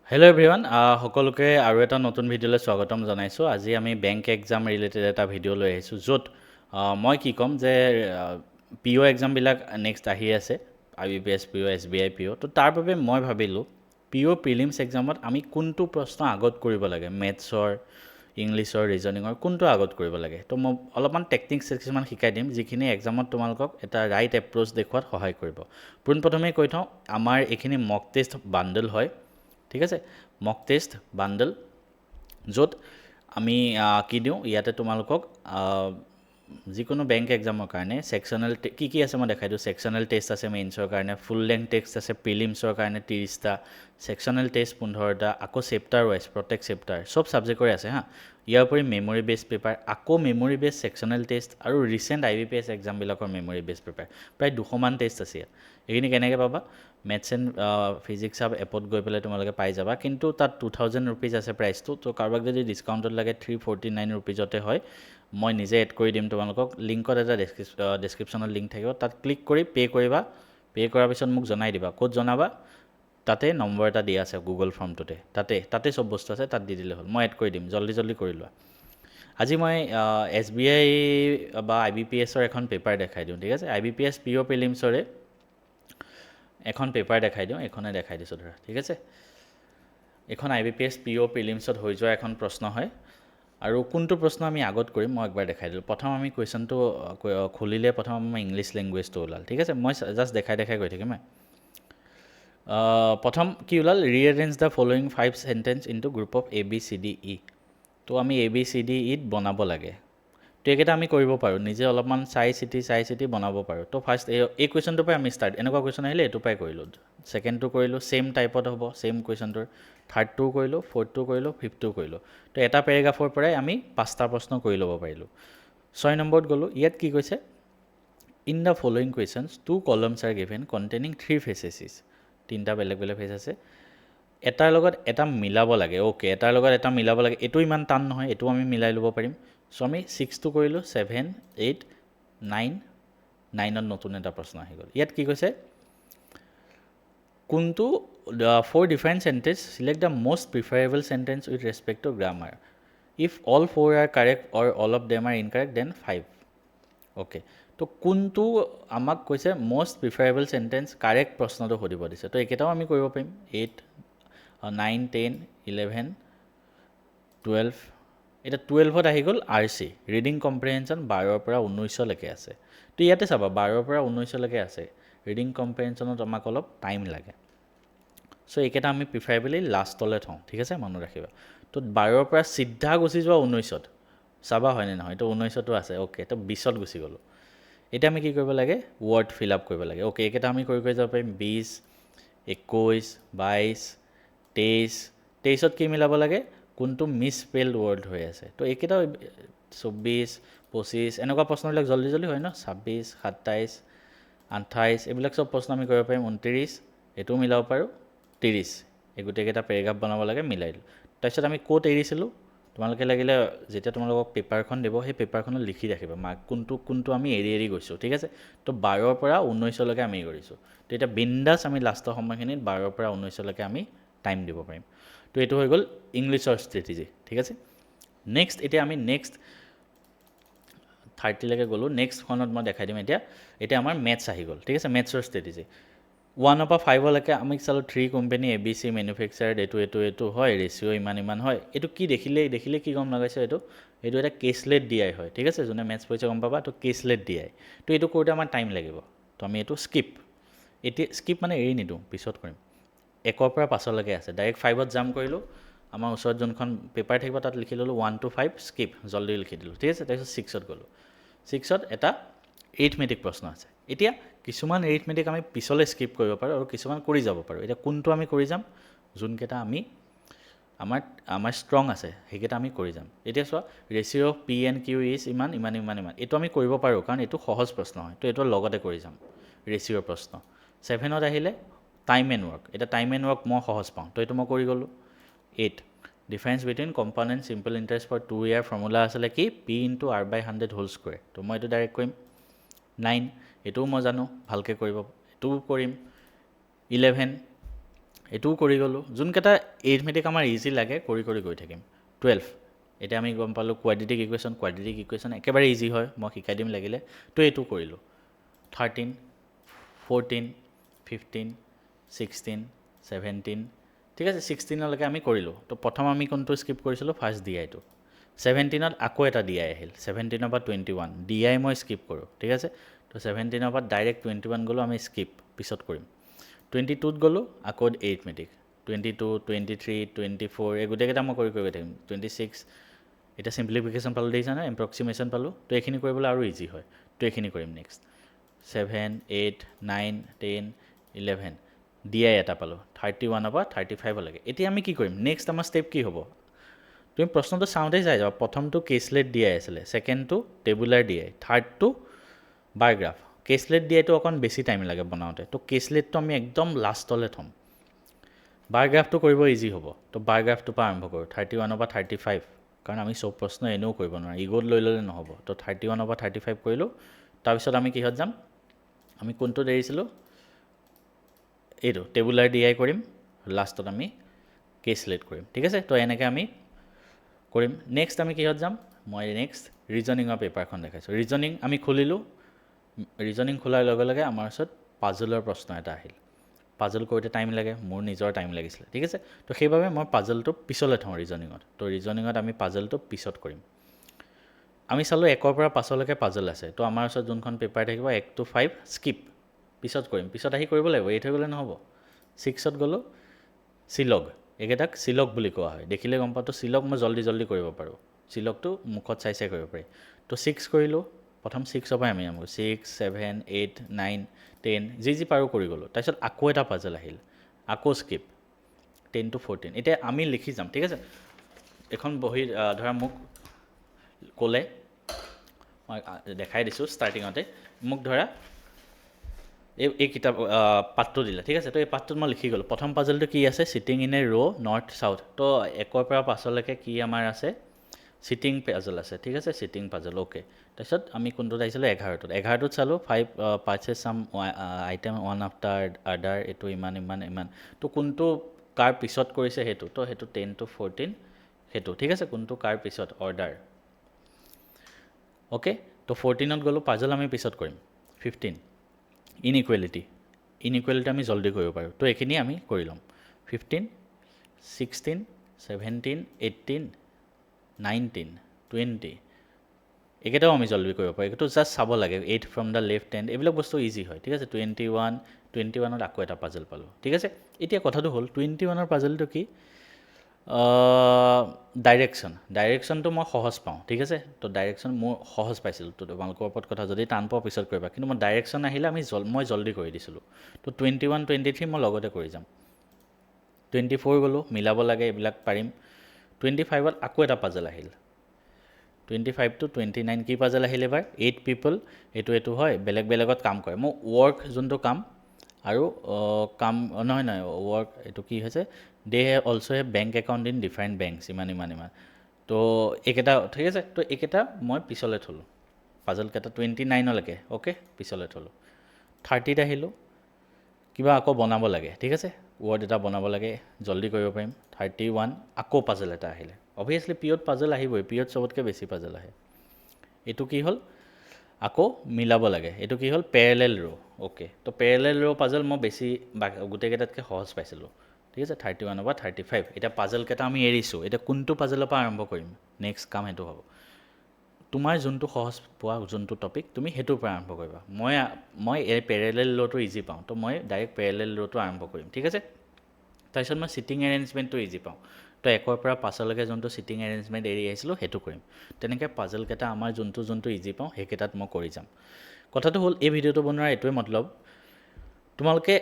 Hello' everyone সকলোকে আৰু এটা নতুন ভিডিঅ'লৈ স্বাগতম জনাইছোঁ। আজি আমি বেংক এক্সাম ৰিলেটেড এটা ভিডিঅ' লৈ আহিছোঁ, য'ত মই কি ক'ম যে পি অ' এক্সামবিলাক নেক্সট আহি আছে, IBPS PO, SBI PO। তো তাৰ বাবে মই ভাবিলোঁ পি অ' প্ৰিলিমছ এক্সামত আমি কোনটো প্ৰশ্ন আগত কৰিব লাগে, মেথছৰ, ইংলিছৰ, ৰিজনিঙৰ কোনটো আগত কৰিব লাগে। তো মই অলপমান টেকনিক্স কিছুমান শিকাই দিম, যিখিনি এক্সামত তোমালোকক এটা ৰাইট এপ্ৰ'চ দেখুৱাত সহায় কৰিব। পোনপ্ৰথমে কৈ থওঁ, আমাৰ এইখিনি মক টেষ্ট বাণ্ডল হয়, ঠিক আছে। মক টেষ্ট বাণ্ডল, য'ত আমি কি দিওঁ, ইয়াতে তোমালোকক যিকোনো বেংক এক্সামৰ কাৰণে ছেকশ্যনেল কি আছে মই দেখাই দিওঁ। ছেকশ্যনেল টেষ্ট আছে মেইনছৰ কাৰণে, ফুল লেংথ টেষ্ট আছে প্ৰিলিমছৰ কাৰণে 30টা, ছেকশ্যনেল টেষ্ট 15টা, আকৌ চেপ্টাৰ ৱাইজ প্ৰত্যেক চেপ্টাৰ চব ছাবজেক্টৰে আছে হা। ইয়াৰ উপৰি মেমৰি বেছ পেপাৰ, আকৌ মেমৰি বেছ ছেকশ্যনেল টেষ্ট আৰু ৰিচেণ্ট IBPS এক্সামবিলাকৰ মেমৰি বেছ পেপাৰ, প্ৰায় 200মান টেষ্ট আছে ইয়াত। এইখিনি কেনেকৈ পাবা? মেথছ এণ্ড ফিজিক্স হাব এপত গৈ পেলাই তোমালোকে পাই যাবা, কিন্তু তাত 2000 ৰুপিজ আছে প্ৰাইচটো। তো কাৰোবাক যদি ডিছকাউণ্টত লাগে 349 ৰুপিজতে হয়। মই নিজে এড কৰি দিম তোমালোকক, লিংকত এটা ডেছক্ৰিপশ্যনত লিংক থাকিব, তাত ক্লিক কৰি পে' কৰিবা। পে' কৰাৰ পিছত মোক জনাই দিবা। ক'ত জনাবা? তাতে নম্বৰ এটা দিয়া আছে গুগল ফৰ্মটোতে, তাতে চব বস্তু আছে, তাত দি দিলে হ'ল। মই এড কৰি দিম, জল্দি কৰি লোৱা। আজি মই SBI বা IBPSৰ এখন পেপাৰ দেখাই দিওঁ, ঠিক আছে। IBPS PO প্ৰিলিমছৰে এখন পেপাৰ দেখাই দিওঁ, এইখনে দেখাই দিছোঁ ধৰা, ঠিক আছে। এইখন IBPS PO প্ৰিলিমছত হৈ যোৱা এখন প্ৰশ্ন হয়। আৰু কোনটো প্ৰশ্ন আমি আগত কৰিম মই একবাৰ দেখাই দিলোঁ। প্ৰথম আমি কুৱেশ্যনটো খুলিলে প্ৰথম আমাৰ ইংলিছ লেংগুৱেজটো ওলাল, ঠিক আছে। মই জাষ্ট দেখাই গৈ থাকিম। প্ৰথম কি ওলাল? Rearrange the following 5 sentence into group of ABCDE। তো আমি ABCDEত বনাব লাগে। তো এইকেইটা আমি কৰিব পাৰোঁ, নিজে অলপমান চাই চিতি বনাব পাৰোঁ। তো ফাৰ্ষ্ট এই কুৱেশ্যনটোৰ পৰাই আমি ষ্টাৰ্ট, এনেকুৱা কুৱেশ্যন আহিলে এইটোৰ পৰাই কৰিলোঁ। ছেকেণ্ডটো কৰিলোঁ, ছেইম টাইপত হ'ব, ছেইম কুৱেশ্যনটোৰ। থাৰ্ডটোও কৰিলোঁ, ফ'ৰ্থটো কৰিলোঁ, ফিফ্থটো কৰিলোঁ। তো এটা পেৰেগ্ৰাফৰ পৰাই আমি 5টা প্ৰশ্ন কৰি ল'ব পাৰিলোঁ। 6 নম্বৰত গ'লোঁ। ইয়াত কি কৈছে? In the following questions 2 columns R given containing 3 faces. 3টা বেলেগ ফেচ আছে, এটাৰ লগত এটা মিলাব লাগে। অ'কে, এটাৰ লগত এটা মিলাব লাগে, এইটো ইমান টান নহয়, এইটো আমি মিলাই ল'ব পাৰিম। চ' আমি 6টো কৰিলোঁ, 7, 8, 9, 9ত নতুন এটা প্ৰশ্ন আহি গ'ল। ইয়াত কি কৈছে? কোনটো for different sentence, select the most preferable sentence with respect to grammar. If all 4 are correct or all of them are incorrect then 5। Okay, তো কোনটো আমাক কৈছে মষ্ট প্ৰিফাৰেবল চেণ্টেঞ্চ, কাৰেক্ট প্ৰশ্নটো সুধিব দিছে। তো এইকেইটাও আমি কৰিব পাৰিম। 8, 9, 10, 11, 12। এতিয়া 12ত আহি গ'ল RC, ৰিডিং কম্প্ৰিহেনশ্যন 12ৰ পৰা 19লৈকে আছে। তো ইয়াতে চাবা 12ৰ পৰা 19লৈকে আছে। ৰিডিং কম্প্ৰিহেনশ্যনত আমাক অলপ টাইম লাগে। চ' এইকেইটা আমি প্ৰিফাৰেবলি লাষ্টলৈ থওঁ, ঠিক আছে, মনত ৰাখিবা। তো 12ৰ পৰা চিধা গুচি যোৱা 19ত, চাবা হয়নে নহয়। এইটো 19তো আছে, অ'কে। তো 20ত গুচি গ'লোঁ। এতিয়া আমি কি কৰিব লাগে? ৱৰ্ড ফিল আপ কৰিব লাগে। অ'কে, এইকেইটা আমি কৰি যাব পাৰিম। 20, 21, 22, 23। 23ত কি মিলাব লাগে? কোনটো মিছস্পেল্ড ৱৰ্ড হৈ আছে। তো এইকেইটাও 24, 25 এনেকুৱা প্ৰশ্নবিলাক জল্দি হয় ন। 26, 27, 28 এইবিলাক চব প্ৰশ্ন আমি কৰিব পাৰিম। 29 এইটোও মিলাব পাৰোঁ। 30 এই গোটেইকেইটা পেৰেগ্ৰাফ বনাব লাগে, মিলাই দিলোঁ। তাৰপিছত আমি ক'ত এৰিছিলোঁ? তোমালোকে লাগিলে যেতিয়া তোমালোকক পেপাৰখন দিব, সেই পেপাৰখনত লিখি ৰাখিবা মাৰ্ক কোনটো আমি এৰি গৈছোঁ, ঠিক আছে। তো 12ৰ পৰা 19লৈকে আমি কৰিছোঁ। তো এতিয়া বিন্দাছ আমি লাষ্টৰ সময়খিনিত 12ৰ পৰা 19লৈকে আমি টাইম দিব পাৰিম। তো এইটো হৈ গ'ল ইংলিছৰ ষ্ট্ৰেটেজি, ঠিক আছে। নেক্সট এতিয়া আমি 30লৈকে গ'লোঁ। নেক্সটখনত মই দেখাই দিম। এতিয়া আমাৰ মেথছ আহি গ'ল, ঠিক আছে। মেথছৰ ষ্ট্ৰেটেজি 1ৰ পৰা 5লৈকে আমি চালোঁ 3 কোম্পানী ABC মেনুফেকচাৰ্ড, এইটো হয়, ৰেচিঅ' ইমান হয়। এইটো কি দেখিলে কি গম লগাইছে? এইটো এটা কেছলেট DI হয়, ঠিক আছে। যোনে মেথছ পঢ়িছে গম পাবা। তো কেছলেট DI, তো এইটো কৰোঁতে আমাৰ টাইম লাগিব। তো আমি এইটো স্কিপ মানে এৰি নিদিওঁ, পিছত কৰিম। 1ৰ পৰা 5লৈকে আছে, ডাইৰেক্ট 5ত জাম্প কৰিলোঁ। আমাৰ ওচৰত যোনখন পেপাৰ থাকিব তাত লিখি ল'লোঁ 1 to 5 স্কিপ, জল্দি লিখি দিলোঁ, ঠিক আছে। তাৰপিছত 6ত গ'লোঁ। 6ত এটা এৰিথমেটিক প্ৰশ্ন আছে। এতিয়া কিছুমান এৰিথমেটিক আমি পিছলৈ স্কিপ কৰিব পাৰোঁ আৰু কিছুমান কৰি যাব পাৰোঁ। এতিয়া কোনটো আমি কৰি যাম? যোনকেইটা আমাৰ ষ্ট্ৰং আছে সেইকেইটা আমি কৰি যাম। এতিয়া চোৱা, ৰেচিঅ' অফ P&Q ইজ ইমান। এইটো আমি কৰিব পাৰোঁ, কাৰণ এইটো সহজ প্ৰশ্ন হয়। তো এইটো লগতে কৰি যাম, ৰেচিঅ'ৰ প্ৰশ্ন। 7ত আহিলে টাইম এণ্ড ৱৰ্ক। এতিয়া টাইম এণ্ড ৱৰ্ক মই সহজ পাওঁ, তো এইটো মই কৰি গ'লোঁ। 8 difference between compound and simple interest for 2 year formula আছিলে কি? P/R/100 whole square. তো মই এইটো ডাইৰেক্ট কৰিম। 9 এইটোও মই জানো, ভালকৈ কৰিব, এইটোও কৰিম। 11 এইটোও কৰি গ'লোঁ যোনকেইটা এৰিথমেটিক আমাৰ ইজি লাগে কৰি গৈ থাকিম 12 এতিয়া আমি গম পালোঁ কোৱাড্ৰেটিক ইকুৱেশ্যন একেবাৰে ইজি হয় মই শিকাই দিম লাগিলে তো এইটো কৰিলোঁ 13 14 15 16 17 ঠিক আছে 16লৈকে আমি কৰিলোঁ তো প্ৰথম আমি কোনটো স্কিপ কৰিছিলোঁ ফাৰ্ষ্ট ডি আইটো 17ত আকৌ এটা ডি আই আহিল 17ৰ পৰা 21 ডি আই মই স্কিপ কৰোঁ ঠিক আছে তো 17ৰ পৰা ডাইৰেক্ট 21 গ'লোঁ আমি স্কিপ পিছত কৰিম 22ত গ'লোঁ আকৌ এৰিথমেটিক 22 23 24 এই গোটেইকেইটা মই কৰি গৈ থাকিম 26 এটা সিম্পলিফিকেশ্যন পালোঁ দেখিছানে এপ্ৰক্সিমেশ্যন পালোঁ তো এইখিনি কৰিবলৈ আৰু ইজি হয় তো এইখিনি কৰিম নেক্সট 7 8 9 10 11 ডি আই এটা পালোঁ 31ৰ পৰা 35লৈকে এতিয়া আমি কি কৰিম নেক্সট আমাৰ ষ্টেপ কি হ'ব তুমি প্ৰশ্নটো চাওঁতেই চাই যাবা প্ৰথমটো কেছলেট ডি আই আছিলে ছেকেণ্ডটো টেবুলাৰ ডি আই থাৰ্ডটো বাৰ গ্ৰাফ কেছলেট ডি আইটো অকণ বেছি টাইম লাগে বনাওঁতে তো কেছলেটটো আমি একদম লাষ্টলৈ থ'ম বাৰ গ্ৰাফটো কৰিব ইজি হ'ব তো বাৰ গ্ৰাফটোৰ পৰা আৰম্ভ কৰোঁ 31ৰ পৰা 35 কাৰণ আমি চব প্ৰশ্ন এনেও কৰিব নোৱাৰোঁ ইগ'ত লৈ ল'লে নহ'ব তো 31ৰ পৰা 35 কৰিলোঁ তাৰপিছত আমি কিহত যাম আমি কোনটোত এৰিছিলোঁ এইটো টেবুলাৰ ডি আই কৰিম লাষ্টত আমি কেছলেট কৰিম ঠিক আছে তো এনেকৈ আমি কৰিম নেক্সট আমি কিহত যাম মই নেক্সট ৰিজনিঙৰ পেপাৰখন দেখাইছোঁ ৰিজনিং আমি খুলিলোঁ ৰিজনিং খোলাৰ লগে লগে আমাৰ ওচৰত পাজলৰ প্ৰশ্ন এটা আহিল পাজল কৰোঁতে টাইম লাগে মোৰ নিজৰ টাইম লাগিছিলে ঠিক আছে তো সেইবাবে মই পাজলটো পিছলৈ থওঁ ৰিজনিঙত তো ৰিজনিঙত আমি পাজলটো পিছত কৰিম আমি চালোঁ 1ৰ পৰা 5লৈকে পাজল আছে তো আমাৰ ওচৰত যোনখন পেপাৰ থাকিব 1 to 5 স্কিপ পিছত কৰিম পিছত আহি কৰিব লাগিব এই থৈ গ'লে নহ'ব 6ত গ'লোঁ চিলগ এইকেইটাক চিলক বুলি কোৱা হয় দেখিলে গম পাওঁ তো চিলক মই জল্দি কৰিব পাৰোঁ চিলকটো মুখত চাই কৰিব পাৰি তো 6 কৰিলোঁ প্ৰথম 6ৰ পৰাই আমি আৰম্ভ 6 7 8 9 10 যি পাৰোঁ কৰি গ'লোঁ তাৰপিছত আকৌ এটা পাজল আহিল আকৌ স্কিপ 10 to 14 এতিয়া আমি লিখি যাম ঠিক আছে এখন বহি ধৰা মোক ক'লে মই দেখাই দিছোঁ ষ্টাৰ্টিঙতে মোক ধৰা এই কিতাপ পাঠটো দিলে ঠিক আছে তো এই পাঠটোত মই লিখি গ'লোঁ প্ৰথম পাজলটো কি আছে চিটিং ইন এ ৰ' নৰ্থ চাউথ তো 1ৰ পৰা 5লৈকে কি আমাৰ আছে চিটিং পাজল আছে ঠিক আছে চিটিং পাজল অ'কে তাৰপিছত আমি কোনটোত আহিছিলোঁ 11টোত চালোঁ 5 পাৰ্চেছ চাম আইটেম ওৱান আফটাৰ আদাৰ এইটো ইমান তো কোনটো কাৰ পিছত কৰিছে সেইটো তো সেইটো 10 to 14 সেইটো ঠিক আছে কোনটো কাৰ পিছত অৰ্ডাৰ অ'কে তো 14ত গ'লোঁ পাজল আমি পিছত কৰিম 15 ইনইকুৱেলিটি আমি জল্দি কৰিব পাৰোঁ তো এইখিনি আমি কৰি ল'ম 15 16 17 18 19 20 এইকেইটাও আমি জল্দি কৰিব পাৰোঁ এইটো জাষ্ট চাব লাগে 8 ফ্ৰম দ্য লেফ্ট হেণ্ড এইবিলাক বস্তু ইজি হয় ঠিক আছে 21ত আকৌ এটা পাজল পালোঁ ঠিক আছে এতিয়া কথাটো হ'ল 21ৰ পাজলটো কি ডাইৰেকশ্যনটো মই সহজ পাওঁ ঠিক আছে তো ডাইৰেকশ্যন মোৰ সহজ পাইছিলোঁ তো তোমালোকৰ ওপৰত কথা যদি টান পোৱা পিছত কৰিবা কিন্তু মই ডাইৰেকশ্যন আহিলে মই জল্দি কৰি দিছিলোঁ তো 21 23 মই লগতে কৰি যাম 24 গ'লোঁ মিলাব লাগে এইবিলাক পাৰিম 25ত আকৌ এটা পাজল আহিল 25 to 29 কি পাজল আহিল এবাৰ 8 পিপল এইটো হয় বেলেগত কাম কৰে মই ৱৰ্ক যোনটো কাম আৰু কাম নহয় ৱৰ্ক এইটো কি হৈছে they also' have bank account in different banks ইমান তো এইকেইটা ঠিক আছে তো এইকেইটা মই পিছলৈ থ'লোঁ পাজলকেইটা 29লৈকে অ'কে পিছলৈ থ'লোঁ 30ত আহিলোঁ কিবা আকৌ বনাব লাগে ঠিক আছে ৱৰ্ড এটা বনাব লাগে জল্দি কৰিব পাৰিম 31 আকৌ পাজল এটা আহিলে অভিয়াছলি পিঅ'ত পাজল আহিবই পিঅ'ত চবতকৈ বেছি পাজল আহে এইটো কি হ'ল আকৌ মিলাব লাগে এইটো কি হ'ল পেৰেলেল ৰ' অ'কে তো পেৰেলেল ৰ' পাজল মই বেছি গোটেইকেইটাতকৈ সহজ পাইছিলোঁ ঠিক আছে 31ৰ পৰা 35 এতিয়া পাজলকেইটা আমি এৰিছোঁ এতিয়া কোনটো পাজলৰ পৰা আৰম্ভ কৰিম নেক্সট কাম সেইটো হ'ব তোমাৰ যোনটো সহজ পোৱা যোনটো টপিক তুমি সেইটোৰ পৰা আৰম্ভ কৰিবা মই এই পেৰেলেল ৰ'টো ইজি পাওঁ তো মই ডাইৰেক্ট পেৰেলেল ৰ'টো আৰম্ভ কৰিম ঠিক আছে তাৰপিছত মই চিটিং এৰেঞ্জমেণ্টটো ইজি পাওঁ তো 1ৰ পৰা 5লৈকে যোনটো চিটিং এৰেঞ্জমেণ্ট এৰি আহিছিলোঁ সেইটো কৰিম তেনেকৈ পাজলকেইটা আমাৰ যোনটো ইজি পাওঁ সেইকেইটাত মই কৰি যাম কথাটো হ'ল এই ভিডিঅ'টো বনোৱাৰ এইটোৱে মতলব তোমালোকে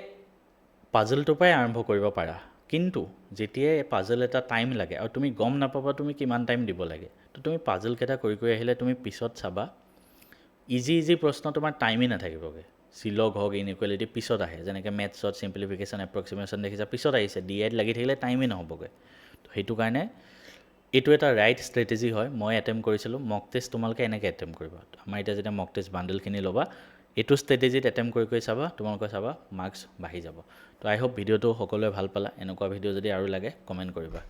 পাজলটোৰ পৰাই আৰম্ভ কৰিব পাৰা কিন্তু যেতিয়াই পাজল এটা টাইম লাগে আৰু তুমি গম নাপাবা তুমি কিমান টাইম দিব লাগে তো তুমি পাজলকেইটা কৰি আহিলে তুমি পিছত চাবা ইজি প্ৰশ্ন তোমাৰ টাইমেই নাথাকিবগৈ চিলক হওক ইনইকুৱেলিটি পিছত আহে যেনেকৈ মেথছত চিম্পলিফিকেশ্যন এপ্ৰক্সিমেশ্যন দেখিছা পিছত আহিছে ডি আইত লাগি থাকিলে টাইমেই নহ'বগৈ তো সেইটো কাৰণে এইটো এটা ৰাইট ষ্ট্ৰেটেজি হয় মই এটেম্প কৰিছিলোঁ মক টেষ্ট তোমালোকে এনেকৈ এটেম্প কৰিবা আমাৰ এতিয়া যেতিয়া মক টেষ্ট বাণ্ডেলখিনি ল'বা এইটো ষ্ট্ৰেটেজিত এটেম্প কৰি চাবা, তোমালোকে চাবা মাৰ্কছ বাঢ়ি যাব। তো আই হোপ ভিডিঅ'টো সকলোৱে ভাল পালা। এনেকুৱা ভিডিঅ' যদি আৰু লাগে কমেণ্ট কৰিবা।